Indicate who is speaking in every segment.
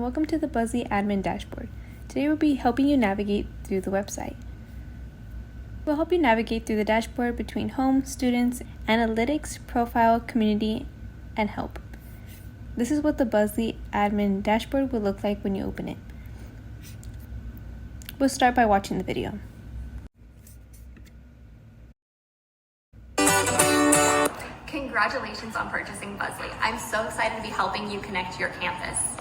Speaker 1: welcome to the Buzly admin dashboard. Today we'll be helping you navigate through the website. We'll help you navigate through the dashboard between home, students, analytics, profile, community, and help. This is what the Buzly admin dashboard will look like when you open it. We'll start by watching the video.
Speaker 2: Congratulations on purchasing Buzly. I'm so excited to be helping you connect to your campus.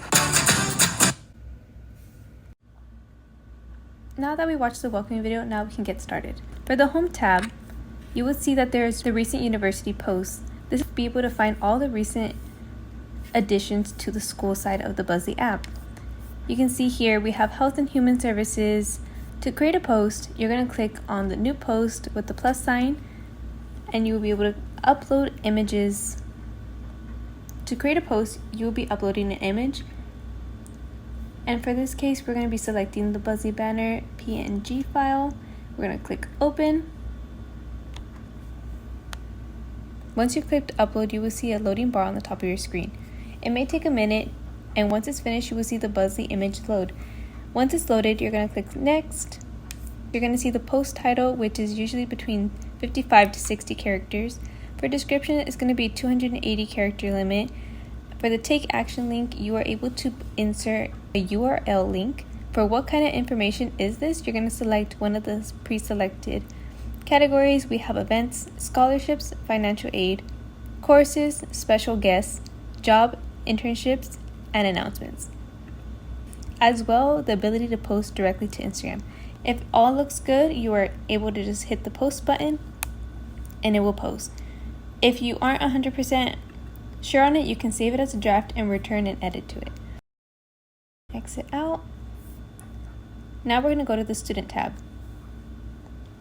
Speaker 1: Now that we watched the welcoming video, now we can get started. For the home tab, you will see that there's the recent university posts. This will be able to find all the recent additions to the school side of the Buzly app. You can see here we have health and human services. To create a post, you're going to click on the new post with the plus sign, and you will be able to upload images. To create a post, you will be uploading an image. And for this case, we're going to be selecting the Buzly banner PNG file. We're going to click open. Once you clicked upload, you will see a loading bar on the top of your screen. It may take a minute, and once it's finished, you will see the Buzly image load. Once it's loaded, you're going to click next. You're going to see the post title, which is usually between 55 to 60 characters. For description, it's going to be 280 character limit. For the take action link, you are able to insert a URL link. For what kind of information is this, you're going to select one of the pre-selected categories. We have events, scholarships, financial aid, courses, special guests, job, internships, and announcements. As well, the ability to post directly to Instagram. If all looks good, you are able to just hit the post button and it will post. If you aren't 100% sure on it, you can save it as a draft and return an edit to it. Exit out. Now we're going to go to the student tab.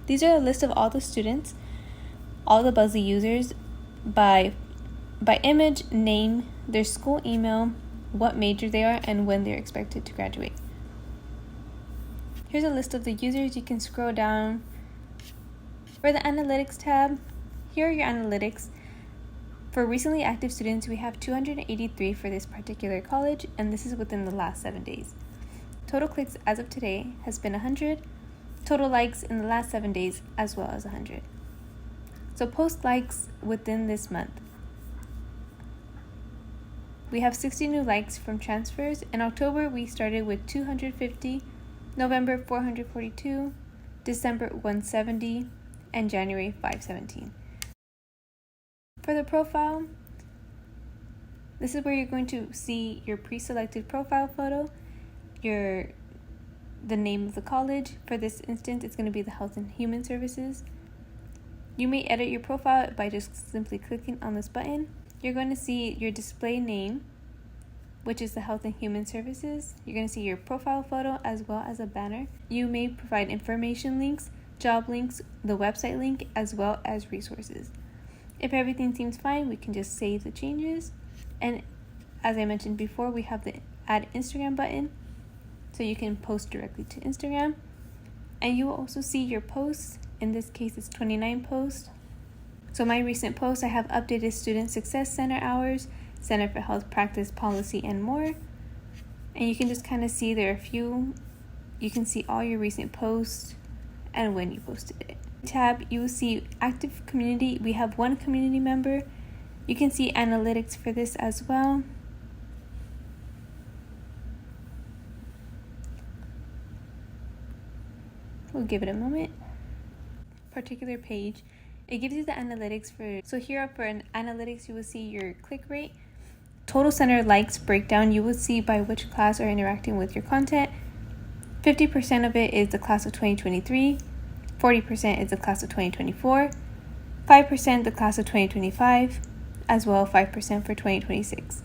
Speaker 1: These are a list of all the students, all the Buzly users by image, name, their school email, what major they are, and when they're expected to graduate. Here's a list of the users. You can scroll down. For the analytics tab, here are your analytics. For recently active students, we have 283 for this particular college, and this is within the last 7 days. Total clicks as of today has been 100. Total likes in the last 7 days as well as 100. So post likes within this month. We have 60 new likes from transfers. In October, we started with 250, November 442, December 170, and January 517. For the profile, this is where you're going to see your pre-selected profile photo, the name of the college. For this instance, it's going to be the Health and Human Services. You may edit your profile by just simply clicking on this button. You're going to see your display name, which is the Health and Human Services. You're going to see your profile photo as well as a banner. You may provide information links, job links, the website link, as well as resources. If everything seems fine, we can just save the changes. And as I mentioned before, we have the Add Instagram button, so you can post directly to Instagram. And you will also see your posts. In this case, it's 29 posts. So my recent posts, I have updated Student Success Center hours, Center for Health Practice Policy, and more. And you can just kind of see there are a few. You can see all your recent posts and when you posted it. Tab, you will see active community. We have one community member. You can see analytics for this as well. We'll give it a moment. Particular page, it gives you the analytics for. So here for an analytics, you will see your click rate, total center likes breakdown. You will see by which class are interacting with your content. 50% of it is the class of 2023. 40% is the class of 2024, 5% the class of 2025, as well 5% for 2026.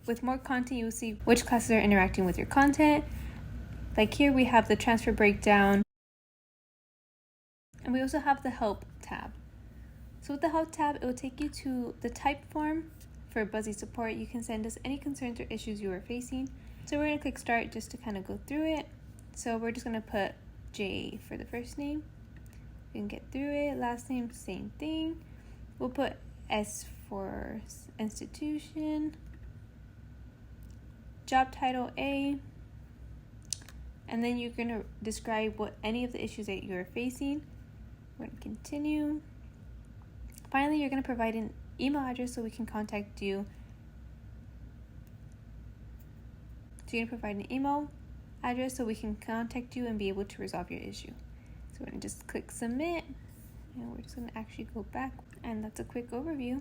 Speaker 1: With more content, you will see which classes are interacting with your content. Like here, we have the transfer breakdown. And we also have the help tab. So with the help tab, it will take you to the type form for Buzly support. You can send us any concerns or issues you are facing. So we're going to click start just to kind of go through it. So we're just going to put J for the first name. You can get through it. Last name, same thing. We'll put S for institution. job title A, and then you're going to describe what any of the issues that you're facing. We're going to continue. Finally, you're going to provide an email address so we can contact you. So you're going to provide an email address so we can contact you and be able to resolve your issue. So we're going to just click submit, and we're just going to actually go back, and that's a quick overview.